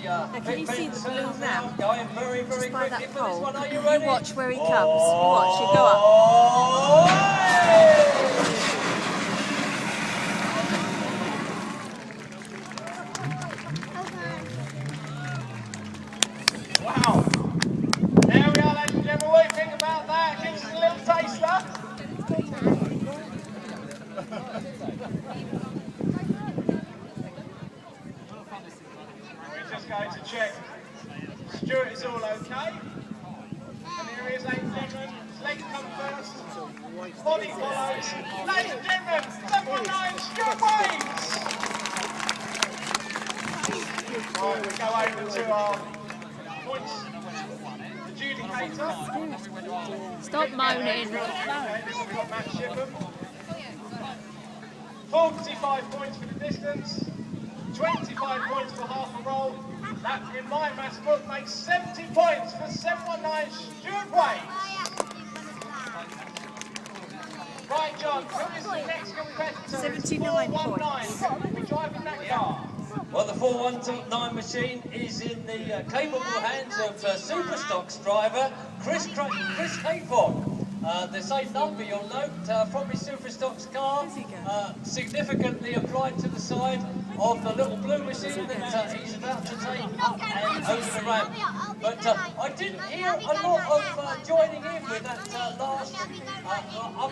can you see the balloon now? Going very, very Just by quickly that for this pole. one. Are you ready? You watch where he comes. You watch, you go up. Wow. There we are, ladies and gentlemen. What do you think about that? Gives us a little taster. We're just going to check Stuart is all okay. And here he is, ladies and gentlemen. His legs come first. Body follows. Ladies and gentlemen, 719 Stuart Waves. Right, we go over to our points adjudicator. Stop moaning. We've got Matt Shipham. 45 points for the distance, 25 points for half a roll. That, in my maths book, makes 70 points for 719 Stuart Waves. Right, John, who is the next competitor? 79 points. Who will be driving that car? Well, the 419 machine is in the capable hands of Superstocks driver Chris Capon. The same number, you'll note, from his Superstocks car, significantly applied to the side of the little blue machine that he's about to take up and over the ramp. But I didn't hear a lot of joining in with that last up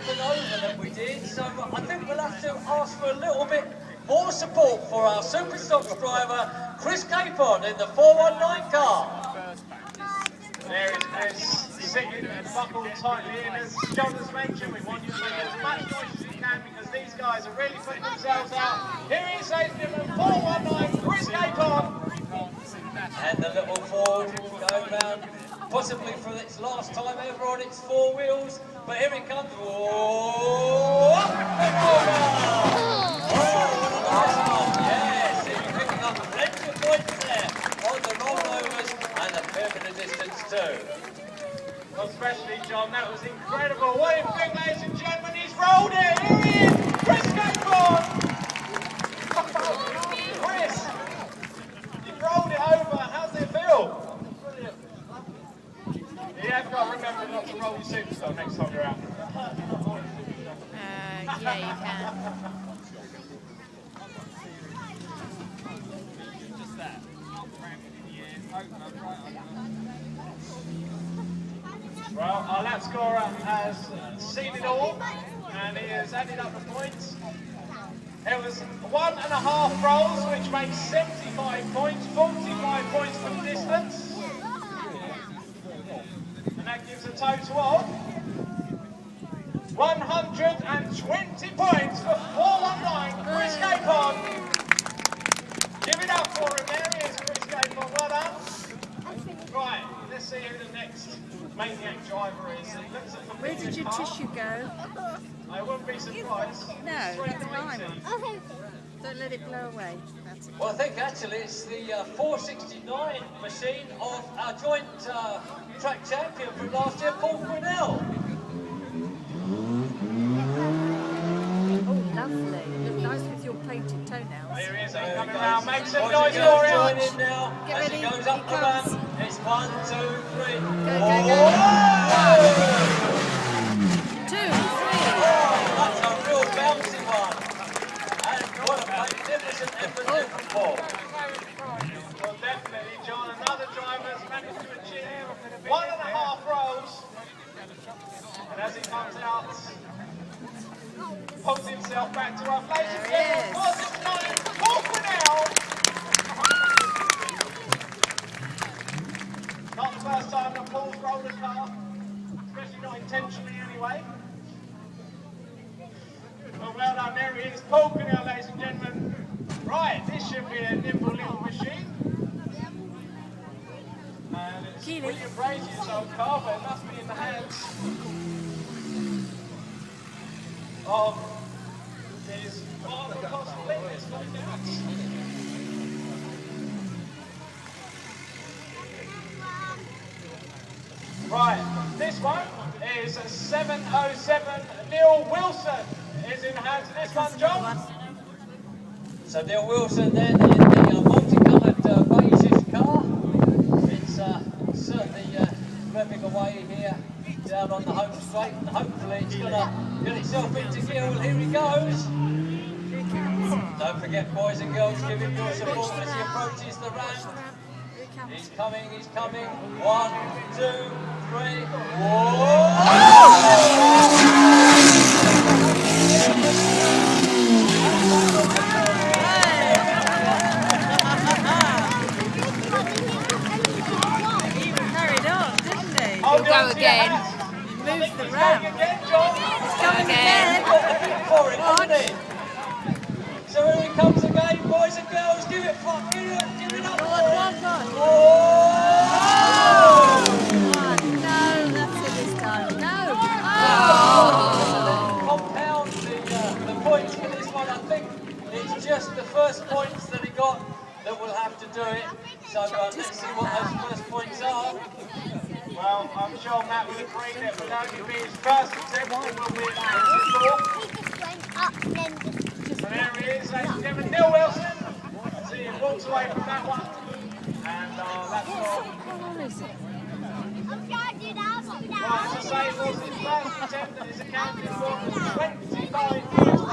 and over that we did, so I think we'll have to ask for a little bit more support for our Superstocks driver Chris Capon in the 419 car. There is Chris, sitting and buckled tightly in. As John has mentioned, we want you to make as much noise as you can because these guys are really putting themselves out. Here he is, ladies and gentlemen, 419 Chris Capon. And the little Ford going round, possibly for its last time ever on its four wheels. But here it comes. Oh, up and over! Yes, he's picking up plenty of points there on the rollovers and the bit of the distance too. Well, especially John, that was incredible. What do you think, ladies and gentlemen? He's rolled it. Here he is, Chris Capon. Chris, you've rolled it over. How's it feel? Brilliant. You have got to remember not to roll your Superstar next time you're out. Yeah, you can. Well, our lap scorer has seen it all, and he has added up the points. It was 1.5 rolls, which makes 75 points, 45 points for the distance. And that gives a total of 120 points for 419 Chris Capon. Give it up for him, there he is, Chris Capon, well done. Right, let's see who the next maniac driver is. Where did your tissue go? I wouldn't be surprised. No, that's mine. Don't let it blow away. That's it. Well, I think actually it's the 469 machine of our joint track champion from last year, Paul Grinnell. Oh, lovely. Look nice with your painted toenails. Here he is, coming around. Make some noise for him. Join in now Get as ready, he goes up the he ramp. comes. It's 1, 2, 3. Go. 2, 3. That's a real bouncy one. And what a magnificent effort there from Paul. Well, definitely, John. Another driver has managed to achieve 1.5 rolls. And as he comes out, pulls himself back to our place. There he is. Paul Grinnell. Not the first time that Paul's rolled a car, especially not intentionally anyway. Well done, there he is, Paul Grinnell, ladies and gentlemen. Right, this should be a nimble little machine. And it's William Brazier's old car, but it must be in the hands of his father, possibly. Let's find out. Right, this one is 707. Neil Wilson is in the hands of this one, John. So Neil Wilson then in the multicoloured beige car. on the home straight, and hopefully it's going to get itself into gear. Well, here he goes. Don't forget, boys and girls, give him your support as he approaches the ramp. He's coming, he's coming. 1, 2, 3. Whoa! He'll go again. Move the ramp. He's coming again. For it, hasn't he? So here he comes again, boys and girls. Give it up. Give it up. Go on. Whoa! No, that's it this time. No. Compound the points for this one. I think it's just the first points that he got that will have to do it. So let's see what those first points are. Well, I'm sure Matt would agree that would only be his first attempt. It will be his fourth. And there he is, ladies and gentlemen, Neil Wilson. So he walks away from that one. And that's all. Right, as I say, it was his first attempt that is accounted for 25 years on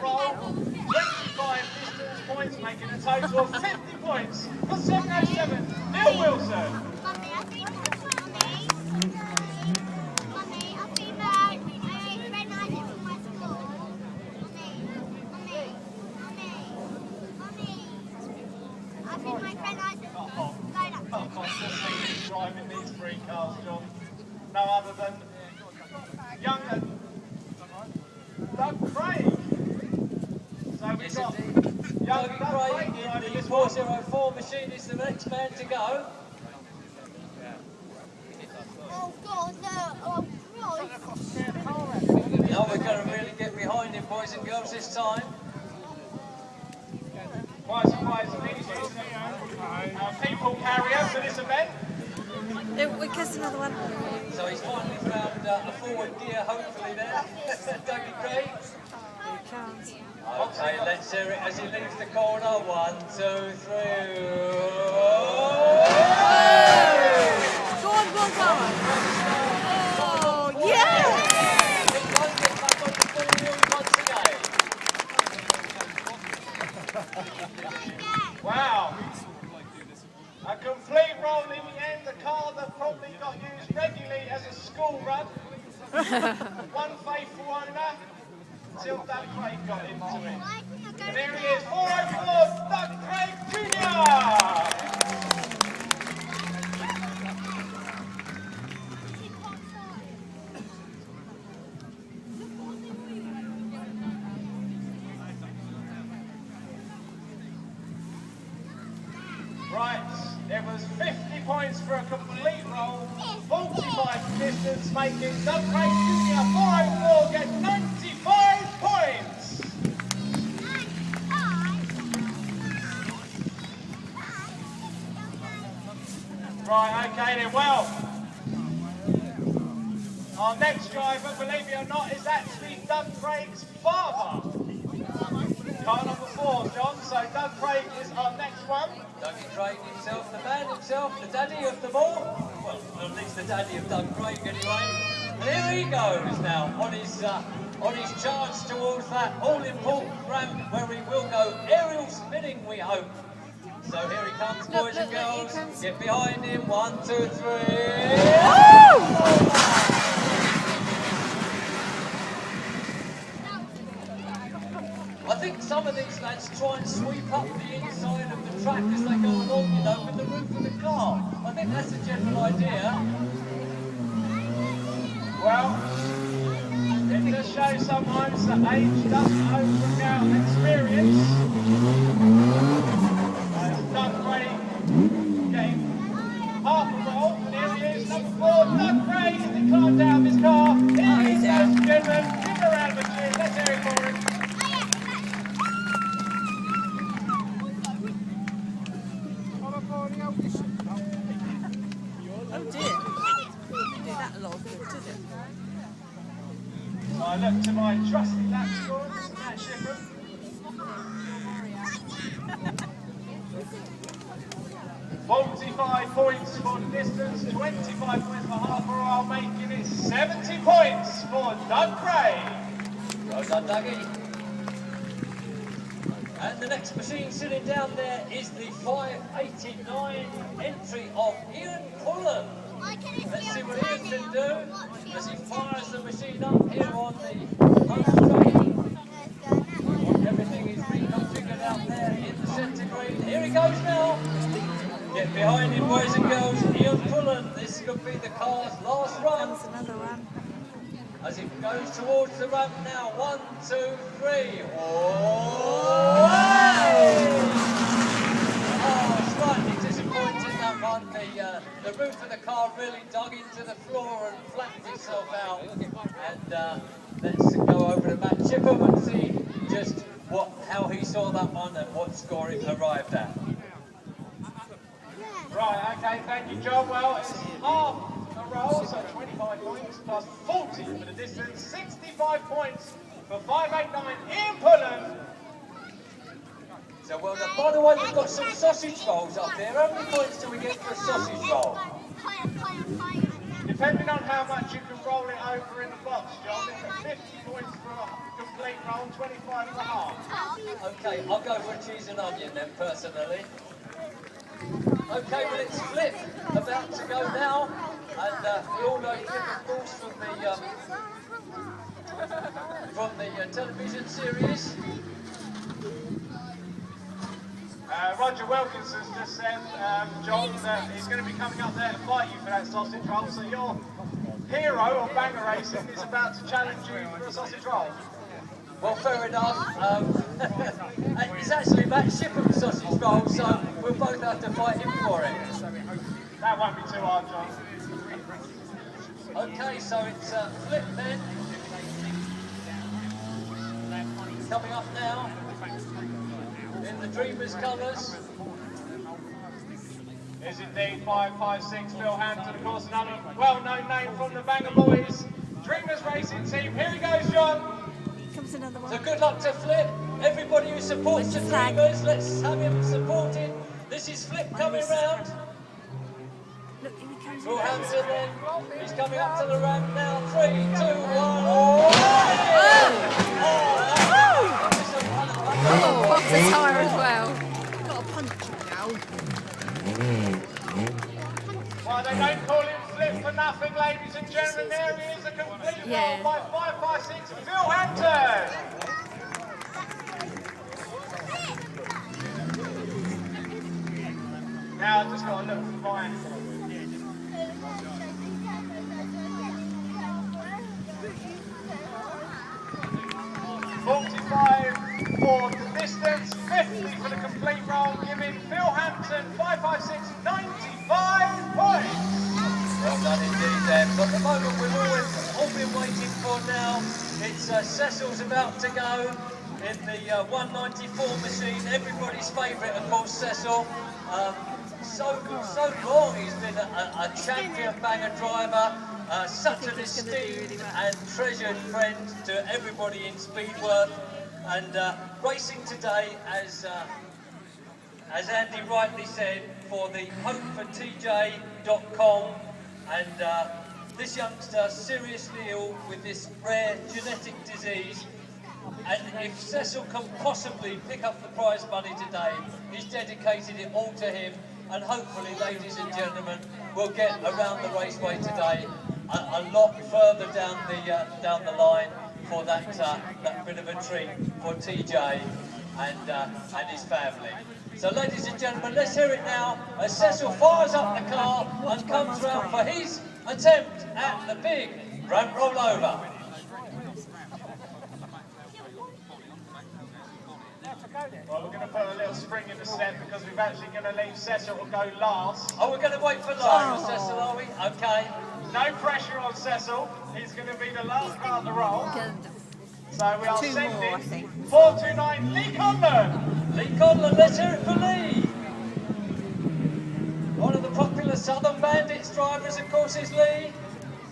roll, 25 distance points, making a total of 50 points for 707, Neil Wilson. Driving these three cars, John. No other than young Doug Craig. So we've got young Doug Craig in the 404 machine is the next man to go. Oh God, no! Oh Christ! Now we're going to really get behind him, boys and girls, this time. Quite surprisingly, he's a people carrier for this event. We kissed another one. So he's finally found a forward gear, hopefully there. Dougie Craig. Okay, let's hear it as he leaves the corner. 1, 2, 3. Go on. Oh, yeah! It won't get back on the full wheel once again. Wow. A complete roll in the end, a car that probably got used regularly as a school run. One faithful owner until Doug Craig got into it. And here he is, 404, Doug Craig Jr. Right, it was 50 points for a complete roll, 45 distance, making Doug Craig Jr. 404 get 95 points. Right, okay then, well, our next driver, believe it or not, is actually Doug Craig's father. Car number 4, John, so Doug Craig is our next one. Dougie Craig himself, the man himself, the daddy of them all. Well, at least the daddy of Doug Craig anyway. And here he goes now on his charge towards that all-important ramp where he will go aerial spinning, we hope. So here he comes, boys and girls. Get behind him. 1, 2, 3. I think some of these lads try and sweep up the inside of the track as they go along, you know, with the roof of the car. I think that's the general idea. Well, it does show sometimes that age doesn't overcome experience. Doug Craig getting half a roll, and here he is, number 4, Doug Craig, as he climbed out of his car. Here he is, ladies and gentlemen. Give him a round of applause. Let's hear it for him. Oh dear. Didn't do that a lot of good, did it? So I look to my trusty lap score, Mr. Matt Shippen. 45 points for the distance, 25 points for half a mile, making it 70 points for Doug Gray. Well done, Dougie. And the next machine sitting down there is the 589 entry of Ian Cullen. Let's see what Ian can do as he fires the machine up here on the home straight. Everything is reconfigured out there in the centre green. Here he goes now. Get behind him, boys and girls. Ian Cullen. This could be the car's last run. Comes another one. As it goes towards the ramp now. 1, 2, 3. Oh, slightly disappointing that one. The roof of the car really dug into the floor and flattened itself out. And let's go over to Matt Chipham and see just how he saw that one and what score it arrived at. Right, okay, thank you, John. Well, it's half a roll, so 25 points plus 40 for the distance, 65 points for 589 Ian Cullen. So well done. By the way, we've got some sausage rolls up here. How many points do we get for a sausage roll? Depending on how much you can roll it over in the box, John, it's 50 points for a complete roll, 25 and a half. Okay, I'll go for a cheese and onion then, personally. Okay, well it's Flip about to go now, and we all know Flip, of course, from the television series. Roger Wilkinson's just said, John, that he's going to be coming up there to fight you for that sausage roll, so your hero of banger racing is about to challenge you for a sausage roll. Well, fair enough. It's actually Matt Shipham's sausage roll, so we'll both have to fight him for it. That won't be too hard, John. Okay, so it's Flip then. Coming up now in the Dreamers colours. Is indeed 556 Phil Hampton, of course, another well-known name from the Banger Boys Dreamers racing team. Here he goes, John. Comes another one. So good luck to Flip. Everybody who supports the Dreamers, let's have him supported. This is Flip coming round. Look, here he comes. Phil Hampton then. He's coming up to the ramp now. 3, 2, 1. Oh, off the tyre as well. Got a punch now. Well, they don't call him Flip for nothing, ladies and gentlemen. There he is, a complete roll by 556 Phil Hampton. Now I've just got to look for mine. 45 for the distance, 50 for the complete roll, giving Phil Hampton 556, 95 points. Well done indeed then. But the moment we've all been waiting for now, it's Cecil's about to go in the 194 machine. Everybody's favourite, of course, Cecil. So long he's been a champion banger driver. Such an esteemed and treasured friend to everybody in Speedworth, and racing today, as Andy rightly said, for the hopefortj.com, and this youngster seriously ill with this rare genetic disease, and if Cecil can possibly pick up the prize money today, he's dedicated it all to him, and hopefully, ladies and gentlemen, we'll get around the raceway today a lot further down the line for that bit of a treat for TJ and his family. So, ladies and gentlemen, let's hear it now as Cecil fires up the car and comes round for his attempt at the big ramp rollover. Well, we're going to put a little spring in the step because we're actually going to leave Cecil to go last. Oh, we're going to wait for last, Cecil, are we? Okay. No pressure on Cecil. He's going to be the last car to roll. So we are Two sending more, I think. 429 Lee Conlon. Lee Conlon, let's hear it for Lee. One of the popular Southern Bandits drivers, of course, is Lee.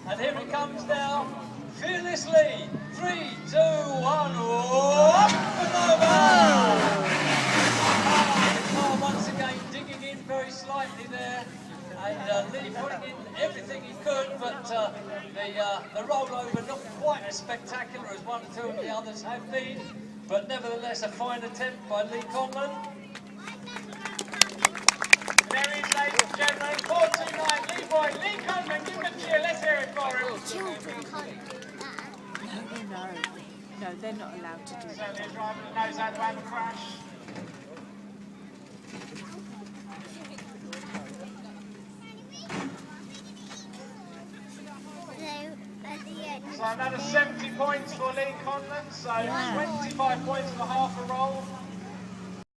And here he comes now. Fearless Lee. 3, 2, 1. Up and over! The car once again digging in very slightly there, and Lee putting in everything he could, but the rollover not quite as spectacular as one or two of the others have been, but nevertheless a fine attempt by Lee Conlon. There he is, ladies and gentlemen, 429 Lee Boy, Lee Conlon, give him a cheer, let's hear it for him. Children can't do that. No, they're not allowed to do that. Certainly a driver that knows how to have a crash. So another 70 points for Lee Conlon, so 25 points for half a roll.